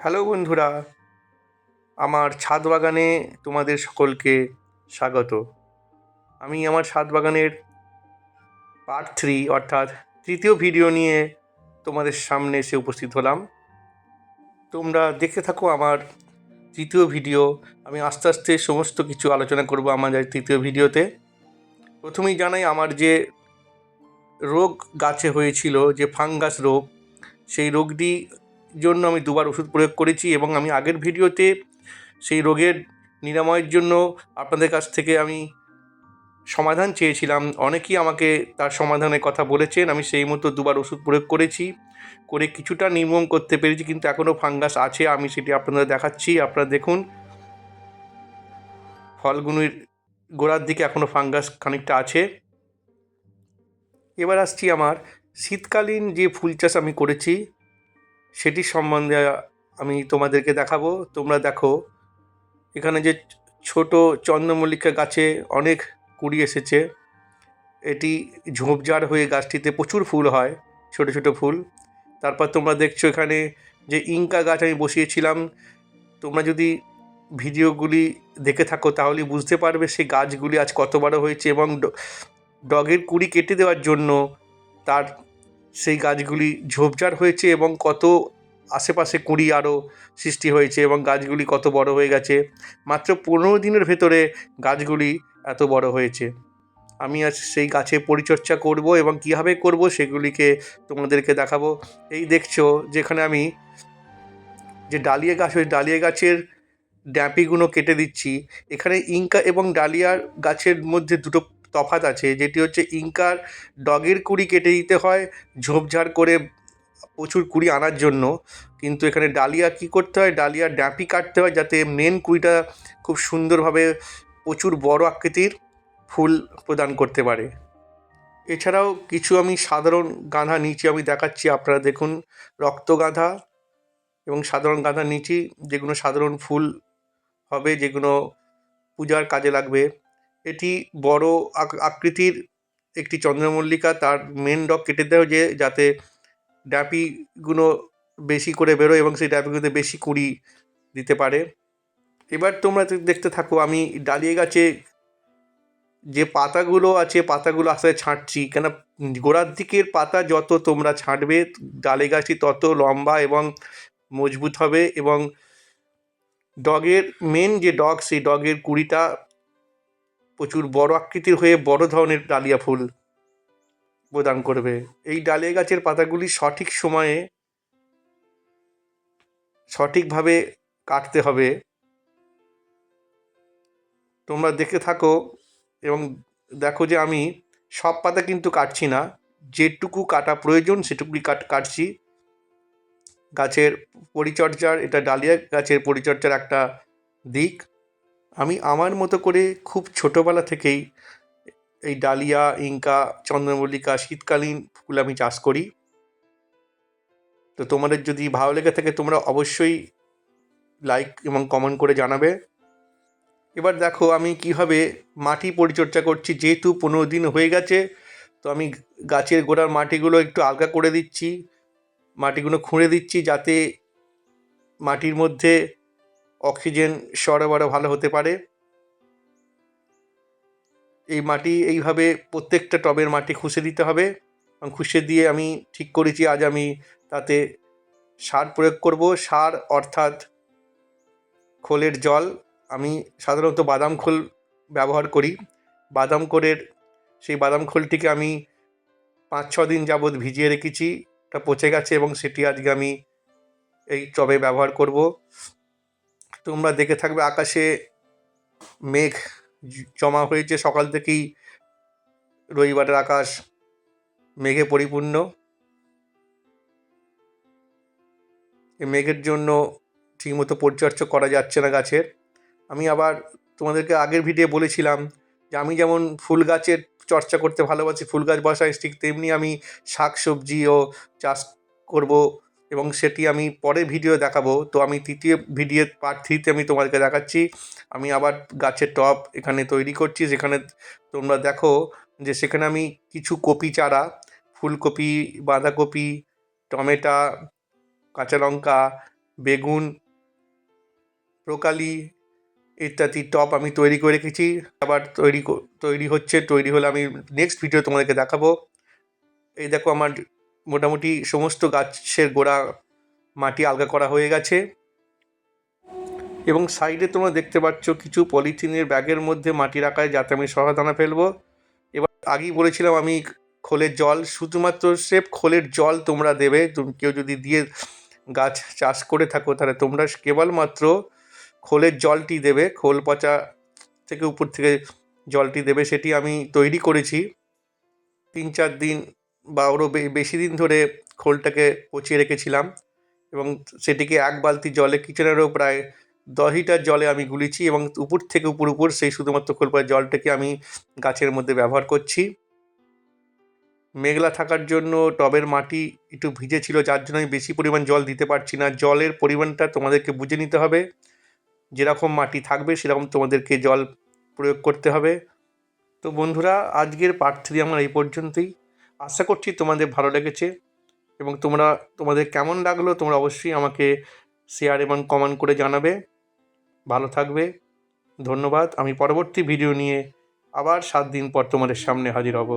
Hello বন্ধুরা, আমার ছাদ বাগানে তোমাদের সকলকে স্বাগত। আমি আমার ছাদ বাগানের পার্ট 3 অর্থাৎ তৃতীয় ভিডিও নিয়ে তোমাদের সামনে এসে উপস্থিত হলাম। তোমরা দেখতে থাকো আমার তৃতীয় ভিডিও। আমি আস্তে আস্তে সমস্ত কিছু আলোচনা করব আমাদের তৃতীয় ভিডিওতে। প্রথমেই জানাই আমার যে রোগ গাছে হয়েছিল, যে ফাঙ্গাস রোগ, সেই রোগটি জন্য আমি দুবার ওষুধ প্রয়োগ করেছি এবং আমি আগের ভিডিওতে সেই রোগের নিরাময়ের জন্য আপনাদের কাছ থেকে আমি সমাধান চেয়েছিলাম। অনেকেই আমাকে তার সমাধানের কথা বলেছেন। আমি সেই মতো দুবার ওষুধ প্রয়োগ করেছি, করে কিছুটা নির্মূল করতে পেরেছি, কিন্তু এখনও ফাঙ্গাস আছে। আমি সেটি আপনাদের দেখাচ্ছি। আপনারা দেখুন, ফলগুলির গোড়ার দিকে এখনও ফাঙ্গাস খানিকটা আছে। এবার আসছি আমার শীতকালীন যে ফুল চাষ আমি করেছি সেটির সম্বন্ধে আমি তোমাদেরকে দেখাবো। তোমরা দেখো, এখানে যে ছোট চন্দ্রমল্লিকা গাছে অনেক কুড়ি এসেছে। এটি ঝোপঝাড় হয়ে গাছটিতে প্রচুর ফুল হয়, ছোট ছোট ফুল। তারপর তোমরা দেখছো এখানে যে ইঙ্কা গাছ আমি বসিয়েছিলাম। তোমরা যদি ভিডিওগুলি দেখে থাকো তাহলে বুঝতে পারবে সেই গাছগুলি আজ কত বড় হয়েছে, এবং ডগের কুড়ি কেটে দেওয়ার জন্য তার সেই গাছগুলি ঝোপঝাড় হয়েছে এবং কত আশেপাশে কুড়ি আরও সৃষ্টি হয়েছে, এবং গাছগুলি কত বড় হয়ে গেছে। মাত্র 15 দিনের ভেতরে গাছগুলি এত বড় হয়েছে। আমি আজ সেই গাছে পরিচর্যা করব এবং কীভাবে করব সেগুলিকে তোমাদেরকে দেখাবো। এই দেখছো যেখানে আমি যে ডালিয়া গাছ, ওই ডালিয়া গাছের ড্যাপিগুলো কেটে দিচ্ছি। এখানে ইঙ্কা এবং ডালিয়ার গাছের মধ্যে দুটো তফাৎ আছে, যেটি হচ্ছে ইঙ্কার ডগের কুড়ি কেটে দিতে হয় ঝোপঝাড় করে প্রচুর কুড়ি আনার জন্য, কিন্তু এখানে ডালিয়া কী করতে হয়, ডালিয়ার ড্যাপি কাটতে হয় যাতে মেন কুড়িটা খুব সুন্দরভাবে প্রচুর বড় আকৃতির ফুল প্রদান করতে পারে। এছাড়াও কিছু আমি সাধারণ গাঁদা নিচে আমি দেখাচ্ছি, আপনারা দেখুন। রক্তগাঁদা এবং সাধারণ গাঁদা নিচি, যেগুলো সাধারণ ফুল হবে, যেগুলো পূজার কাজে লাগবে। এটি বড় আকৃতির একটি চন্দ্রমল্লিকা, তার মেন ডগ কেটে দেওয়া যে যাতে ড্যাপিগুলো বেশি করে বেরোয় এবং সেই ড্যাপিগুলোতে বেশি কুড়ি দিতে পারে। এবার তোমরা দেখতে থাকো, আমি ডালিয়া গাছে যে পাতাগুলো আছে পাতাগুলো আস্তে আস্তে ছাঁটছি, কেন গোড়ার দিকের পাতা যত তোমরা ছাঁটবে ডালে গাছটি তত লম্বা এবং মজবুত হবে, এবং ডগের মেন যে ডগ, সেই ডগের কুড়িটা প্রচুর বড় আকৃতির হয়ে বড় ধরনের ডালিয়া ফুল প্রদান করবে। এই ডালিয়া গাছের পাতাগুলি সঠিক সময়ে সঠিকভাবে কাটতে হবে। তোমরা দেখতে থাকো এবং দেখো যে আমি সব পাতা কিন্তু কাটছি না, যেটুকু কাটা প্রয়োজন সেটুকুই কাটছি। গাছের পরিচর্যার, এটা ডালিয়া গাছের পরিচর্যার একটা দিক। আমি আমার মতো করে খুব ছোটোবেলা থেকেই এই ডালিয়া, ইঙ্কা, চন্দ্রমল্লিকা শীতকালীন ফুল আমি চাষ করি। তো তোমাদের যদি ভালো লেগে থাকে তোমরা অবশ্যই লাইক এবং কমেন্ট করে জানাবে। এবার দেখো আমি কিভাবে মাটি পরিচর্যা করছি। যেহেতু 15 দিন হয়ে গেছে, তো আমি গাছের গোড়ার মাটিগুলো একটু আলগা করে দিচ্ছি, মাটিগুলো খুঁড়ে দিচ্ছি যাতে মাটির মধ্যে অক্সিজেন সরবরাহ ভালো হতে পারে। এই মাটি এইভাবে প্রত্যেকটা টবের মাটি খুঁষে দিতে হবে, এবং খুঁষে দিয়ে আমি ঠিক করেছি আজ আমি তাতে সার প্রয়োগ করব। সার অর্থাৎ খোলের জল। আমি সাধারণত বাদাম খোল ব্যবহার করি। বাদাম খোলের সেই বাদাম খোলটিকে আমি 5-6 দিন যাবৎ ভিজিয়ে রেখেছি, এটা পচে গেছে এবং সেটি আজকে আমি এই টবে ব্যবহার করব। তোমরা দেখে থাকবে আকাশে মেঘ জমা হয়েছে সকাল থেকেই। রবিবারের আকাশ মেঘে পরিপূর্ণ। এই মেঘের জন্য ঠিকমতো পরিচর্যা করা যাচ্ছে না গাছের। আমি আবার তোমাদেরকে আগের ভিডিও বলেছিলাম যে আমি যেমন ফুল গাছের চর্চা করতে ভালোবাসি, ফুল গাছ বসাই, ঠিক তেমনি আমি শাক সবজিও চাষ করব, এবং সেটি আমি পরের ভিডিও দেখাবো। তো আমি তৃতীয় ভিডিও পার্ট 3তে আমি তোমাদেরকে দেখাচ্ছি। আমি আবার গাছের টব এখানে তৈরি করছি, যেখানে তোমরা দেখো যে সেখানে আমি কিছু কপি চারা, ফুলকপি, বাঁধাকপি, টমেটো, কাঁচা লঙ্কা বেগুন, ব্রোকলি ইত্যাদি টব আমি তৈরি করে রেখেছি। আবার তৈরি হচ্ছে, তৈরি হলে আমি নেক্সট ভিডিও তোমাদেরকে দেখাবো। এই দেখো আমার মোটামুটি সমস্ত গাছের গোড়া মাটি আলগা করা হয়ে গেছে, এবং সাইডে তোমরা দেখতে পাচ্ছ কিছু পলিথিনের ব্যাগের মধ্যে মাটি রাখায়, যাতে আমি সহায়তা ফেলবো। এবার আগেই বলেছিলাম আমি খোলের জল, শুধুমাত্র স্রেফ খোলের জল তোমরা দেবে। তুমি কেউ যদি দিয়ে গাছ চাষ করে থাকো তাহলে তোমরা কেবলমাত্র খোলের জলটি দেবে, খোল পচা থেকে উপর থেকে জলটি দেবে। সেটি আমি তৈরি করেছি 3-4 দিন বা আরও বেশি দিন ধরে খোলটাকে পচিয়ে রেখেছিলাম, এবং সেটিকে 1 বালতি জলে, কিচেনেরও প্রায় 10 লিটার জলে আমি গুলেছি, এবং উপর থেকে উপর সেই শুধুমাত্র খোল পচা জলটাকে আমি গাছের মধ্যে ব্যবহার করছি। মেঘলা থাকার জন্য টবের মাটি একটু ভিজে ছিল, যার জন্য আমি বেশি পরিমাণ জল দিতে পারছি না। জলের পরিমাণটা তোমাদেরকে বুঝে নিতে হবে, যেরকম মাটি থাকবে সেরকম তোমাদেরকে জল প্রয়োগ করতে হবে। তো বন্ধুরা, আজকের পার্ট 3 আমার এই পর্যন্তই। আশা করছি তোমাদের ভালো লেগেছে, এবং তোমাদের কেমন লাগলো তোমরা অবশ্যই আমাকে শেয়ার এবং কমেন্ট করে জানাবে। ভালো থাকবে, ধন্যবাদ। আমি পরবর্তী ভিডিও নিয়ে আবার 7 দিন পর তোমাদের সামনে হাজির হব।